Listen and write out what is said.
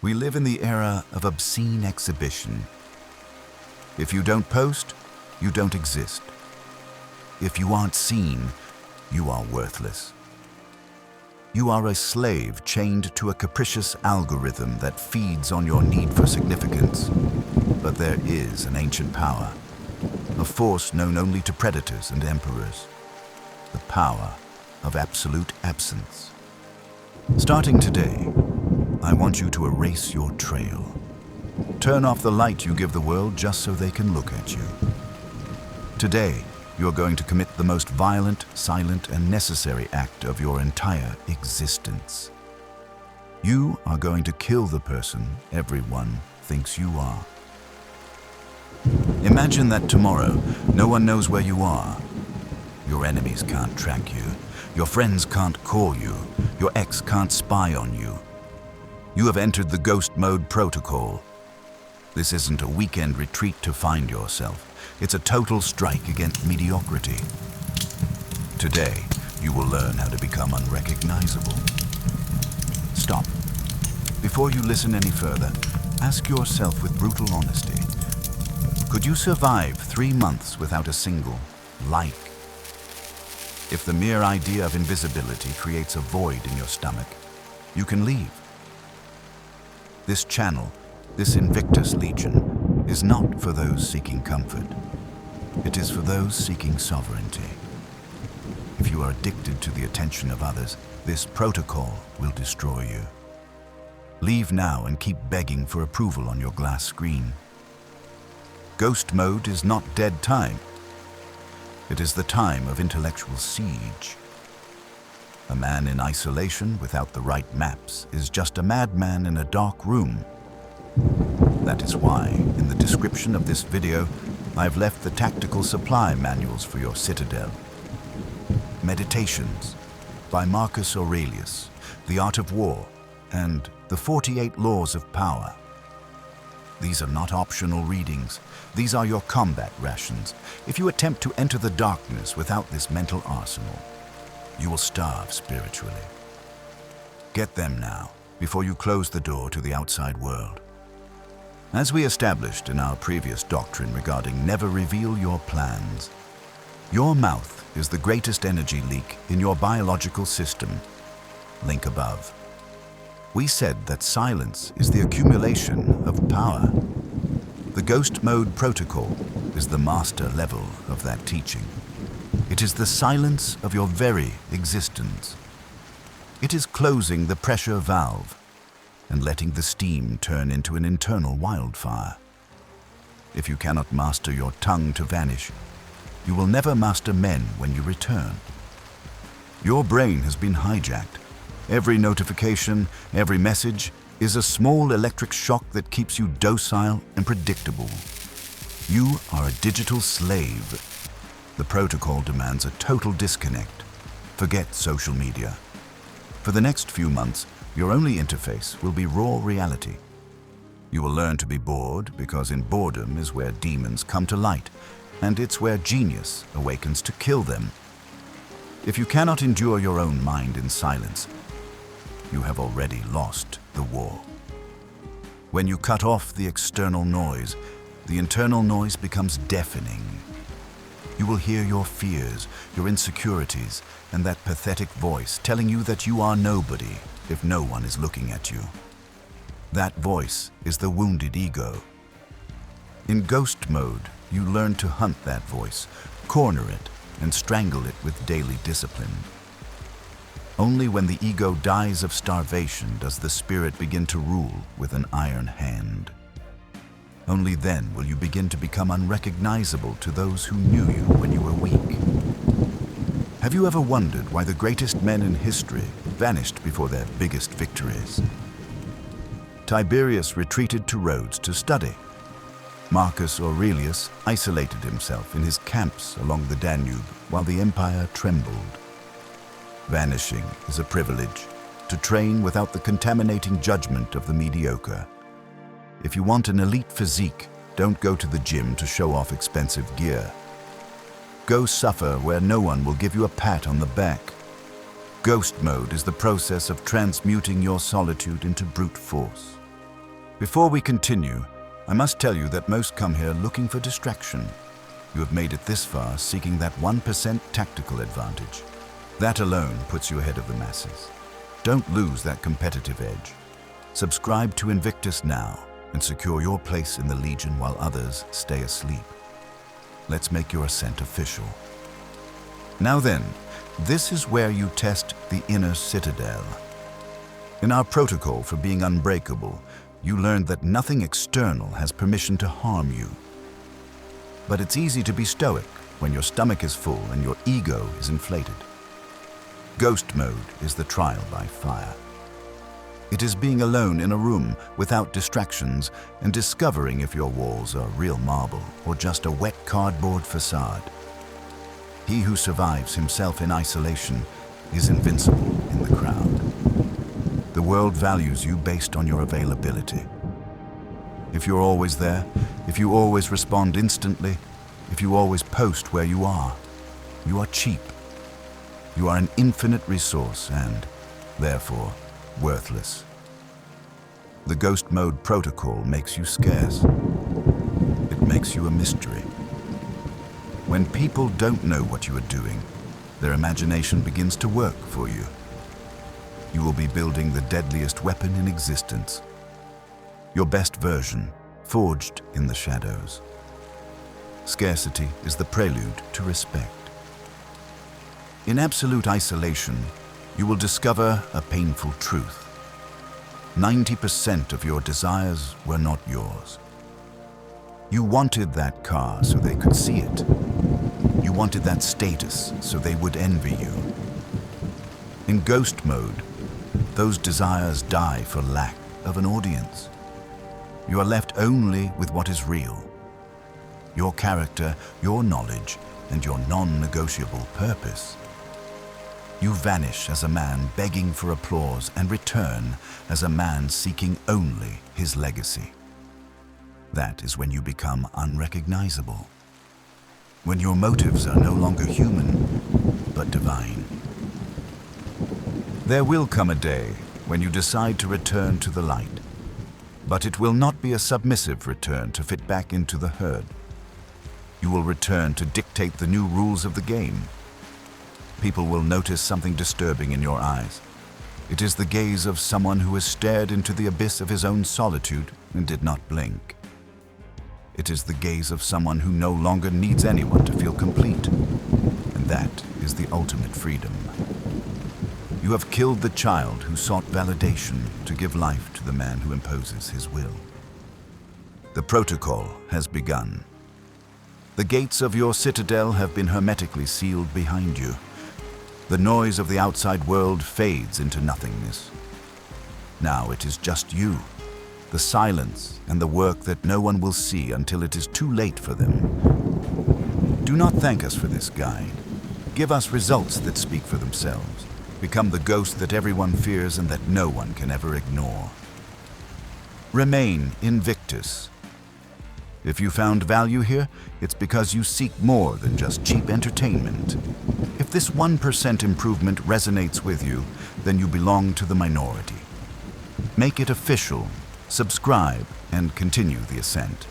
We live in the era of obscene exhibition. If you don't post, you don't exist. If you aren't seen, you are worthless. You are a slave chained to a capricious algorithm that feeds on your need for significance. But there is an ancient power, a force known only to predators and emperors, the power of absolute absence. Starting today, I want you to erase your trail. Turn off the light you give the world just so they can look at you. Today, you're going to commit the most violent, silent, and necessary act of your entire existence. You are going to kill the person everyone thinks you are. Imagine that tomorrow, no one knows where you are. Your enemies can't track you. Your friends can't call you. Your ex can't spy on you. You have entered the ghost mode protocol. This isn't a weekend retreat to find yourself. It's a total strike against mediocrity. Today, you will learn how to become unrecognizable. Stop. Before you listen any further, ask yourself with brutal honesty, could you survive 3 months without a single like? If the mere idea of invisibility creates a void in your stomach, you can leave. This channel, this Invictus Legion, is not for those seeking comfort. It is for those seeking sovereignty. If you are addicted to the attention of others, this protocol will destroy you. Leave now and keep begging for approval on your glass screen. Ghost mode is not dead time. It is the time of intellectual siege. A man in isolation without the right maps is just a madman in a dark room. That is why, in the description of this video, I've left the tactical supply manuals for your citadel. Meditations by Marcus Aurelius, The Art of War, and The 48 Laws of Power. These are not optional readings. These are your combat rations. If you attempt to enter the darkness without this mental arsenal, you will starve spiritually. Get them now, before you close the door to the outside world. As we established in our previous doctrine regarding never reveal your plans, your mouth is the greatest energy leak in your biological system. Link above. We said that silence is the accumulation of power. The Ghost Mode Protocol is the master level of that teaching. It is the silence of your very existence. It is closing the pressure valve and letting the steam turn into an internal wildfire. If you cannot master your tongue to vanish, you will never master men when you return. Your brain has been hijacked. Every notification, every message is a small electric shock that keeps you docile and predictable. You are a digital slave. The protocol demands a total disconnect. Forget social media. For the next few months, your only interface will be raw reality. You will learn to be bored because in boredom is where demons come to light, and it's where genius awakens to kill them. If you cannot endure your own mind in silence, you have already lost the war. When you cut off the external noise, the internal noise becomes deafening. You will hear your fears, your insecurities, and that pathetic voice telling you that you are nobody if no one is looking at you. That voice is the wounded ego. In ghost mode, you learn to hunt that voice, corner it, and strangle it with daily discipline. Only when the ego dies of starvation does the spirit begin to rule with an iron hand. Only then will you begin to become unrecognizable to those who knew you when you were weak. Have you ever wondered why the greatest men in history vanished before their biggest victories? Tiberius retreated to Rhodes to study. Marcus Aurelius isolated himself in his camps along the Danube while the empire trembled. Vanishing is a privilege, to train without the contaminating judgment of the mediocre. If you want an elite physique, don't go to the gym to show off expensive gear. Go suffer where no one will give you a pat on the back. Ghost mode is the process of transmuting your solitude into brute force. Before we continue, I must tell you that most come here looking for distraction. You have made it this far seeking that 1% tactical advantage. That alone puts you ahead of the masses. Don't lose that competitive edge. Subscribe to Invictus now and secure your place in the Legion while others stay asleep. Let's make your ascent official. Now then, this is where you test the inner citadel. In our protocol for being unbreakable, you learned that nothing external has permission to harm you. But it's easy to be stoic when your stomach is full and your ego is inflated. Ghost mode is the trial by fire. It is being alone in a room without distractions and discovering if your walls are real marble or just a wet cardboard facade. He who survives himself in isolation is invincible in the crowd. The world values you based on your availability. If you're always there, if you always respond instantly, if you always post where you are cheap. You are an infinite resource and, therefore, worthless. The ghost mode protocol makes you scarce. It makes you a mystery. When people don't know what you are doing, their imagination begins to work for you. You will be building the deadliest weapon in existence. Your best version, forged in the shadows. Scarcity is the prelude to respect. In absolute isolation, you will discover a painful truth. 90% of your desires were not yours. You wanted that car so they could see it. You wanted that status so they would envy you. In ghost mode, those desires die for lack of an audience. You are left only with what is real. Your character, your knowledge, and your non-negotiable purpose. You vanish as a man begging for applause and return as a man seeking only his legacy. That is when you become unrecognizable. When your motives are no longer human, but divine. There will come a day when you decide to return to the light, but it will not be a submissive return to fit back into the herd. You will return to dictate the new rules of the game. People will notice something disturbing in your eyes. It is the gaze of someone who has stared into the abyss of his own solitude and did not blink. It is the gaze of someone who no longer needs anyone to feel complete. And that is the ultimate freedom. You have killed the child who sought validation to give life to the man who imposes his will. The protocol has begun. The gates of your citadel have been hermetically sealed behind you. The noise of the outside world fades into nothingness. Now it is just you, the silence and the work that no one will see until it is too late for them. Do not thank us for this guide. Give us results that speak for themselves. Become the ghost that everyone fears and that no one can ever ignore. Remain Invictus. If you found value here, it's because you seek more than just cheap entertainment. If this 1% improvement resonates with you, then you belong to the minority. Make it official, subscribe, and continue the ascent.